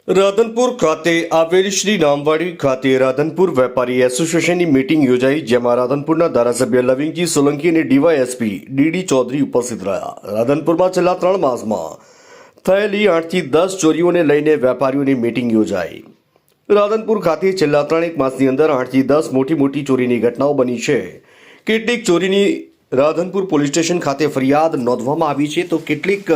રાધનપુર ખાતે આવેલ શ્રી રામવાડી ખાતે રાધનપુર વેપારી એસોસિએશનની મીટિંગ યોજાઈ, જેમાં રાધનપુરના ધારાસભ્ય લવિંગજી સોલંકી અને ડીવાયએસપી ડીડી ચૌધરી ઉપસ્થિત રહ્યા. રાધનપુરમાં છેલ્લા 3 માસમાં થયેલી 8 થી 10 ચોરીઓને લઈને વેપારીઓની મીટિંગ યોજાઈ. રાધનપુર ખાતે છેલ્લા 3 માસની અંદર 8 થી 10 મોટી ચોરીની ઘટનાઓ બની છે. કેટલીક ચોરીની રાધનપુર પોલીસ સ્ટેશન ખાતે ફરિયાદ નોંધવામાં આવી છે, તો કેટલીક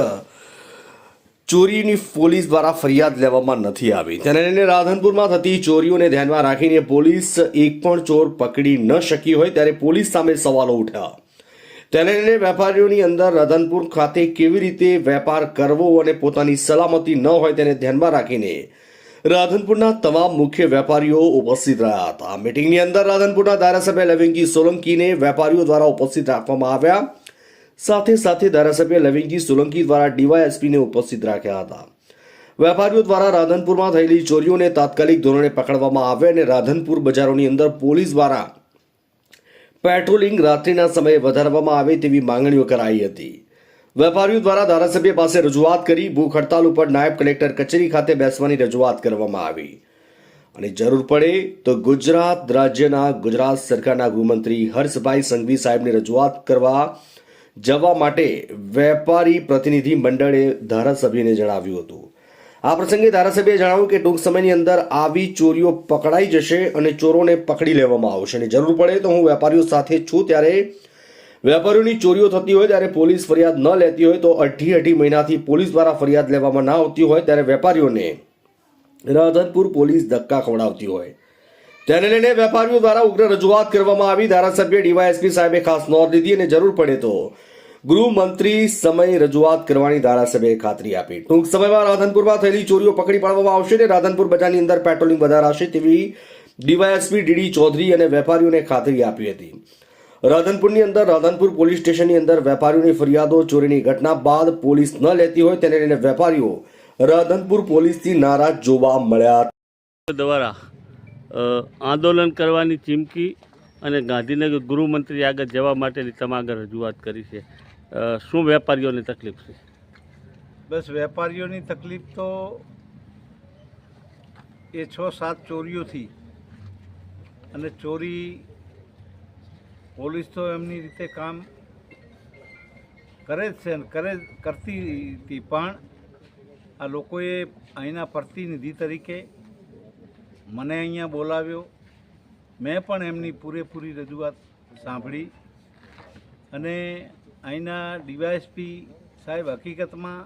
ચોરીની પોલીસ દ્વારા ફરિયાદ લેવામાં નથી આવી. તેને લઈને રાધનપુરમાં થતી ચોરીઓને ધ્યાનમાં રાખીને પોલીસ એક પણ ચોર પકડી ન શકી હોય ત્યારે પોલીસ સામે સવાલો ઉઠ્યા. તેને લઈને વેપારીઓની અંદર રાધનપુર ખાતે કેવી રીતે વેપાર કરવો અને પોતાની સલામતી ન હોય તેને ધ્યાનમાં રાખીને રાધનપુરના તમામ મુખ્ય વેપારીઓ ઉપસ્થિત રહ્યા હતા. મીટિંગની અંદર રાધનપુરના ધારાસભ્ય લવિંગજી સોલંકીને વેપારીઓ દ્વારા ઉપસ્થિત રાખવામાં આવ્યા. સાથે ધારાસભ્ય લવિંગજી સોલંકી દ્વારા ડીવાયએસપીને ઉપસ્થિત રાખ્યા હતા. વેપારીઓ દ્વારા રાધનપુરમાં થયેલી ચોરીઓને તાત્કાલિક ધોરણે પકડવામાં આવે અને રાધનપુર બજારોની અંદર પોલીસ દ્વારા પેટ્રોલિંગ રાત્રિના સમયે વધારવામાં આવે તેવી માંગણીઓ કરાઈ હતી. વેપારીઓ દ્વારા ધારાસભ્ય પાસે રજૂઆત કરી ભૂખ હડતાલ ઉપર નાયબ કલેક્ટર કચેરી ખાતે બેસવાની રજૂઆત કરવામાં આવી અને જરૂર પડે તો ગુજરાત સરકારના ગૃહમંત્રી હર્ષભાઈ સંઘવી સાહેબને રજૂઆત કરવા જવા માટે વેપારી પ્રતિનિધિ મંડળે ધારાસભ્યને જણાવ્યું હતું. આ પ્રસંગે ધારાસભ્યએ જણાવ્યું કે ટૂંક સમયની અંદર આવી ચોરીઓ પકડાઈ જશે અને ચોરોને પકડી લેવામાં આવશે અને જરૂર પડે તો હું વેપારીઓ સાથે છું. ત્યારે વેપારીઓની ચોરીઓ થતી હોય ત્યારે પોલીસ ફરિયાદ ન લેતી હોય તો અઢી મહિનાથી પોલીસ દ્વારા ફરિયાદ લેવામાં ના આવતી હોય ત્યારે વેપારીઓને રાધનપુર પોલીસ ધક્કા ખવડાવતી હોય તેને લઈને વેપારીઓ દ્વારા ઉગ્ર રજૂઆત કરવામાં આવી. ધારાસભ્ય ડીવાયએસપી સાહેબે ખાસ નોંધ લીધી અને જરૂર પડે તો ગૃહમંત્રી સમય રજૂઆત કરવાની ધારાસભ્યએ ખાતરી આપી. ટૂંક સમયમાં રાધનપુરમાં થયેલી ચોરીઓ પકડી પાડવામાં આવશે અને રાધનપુર બજારની અંદર પેટ્રોલિંગ વધારાશે તેવી ડીવાયએસપી ડીડી ચૌધરી અને વેપારીઓને ખાતરી આપી હતી. રાધનપુરની અંદર રાધનપુર પોલીસ સ્ટેશનની અંદર વેપારીઓની ફરિયાદો ચોરીની ઘટના બાદ પોલીસ ન લેતી હોય તેને લઈને વેપારીઓ રાધનપુર પોલીસથી નારાજ જોવા મળ્યા દ્વારા આંદોલન કરવાની ચીમકી અને ગાંધીનગર ગૃહમંત્રી આગળ જવા માટેની તમામ રજૂઆત કરી છે. શું વેપારીઓની તકલીફ છે? બસ વેપારીઓની તકલીફ તો એ 6-7 ચોરીઓથી, અને ચોરી પોલીસ તો એમની રીતે કામ કરે જ છે અને કરતી હતી, પણ આ લોકોએ અહીંના પ્રતિનિધિ તરીકે મને અહીંયા બોલાવ્યો. મેં પણ એમની પૂરેપૂરી રજૂઆત સાંભળી અને અહીંના ડીવાયએસપી સાહેબ હકીકતમાં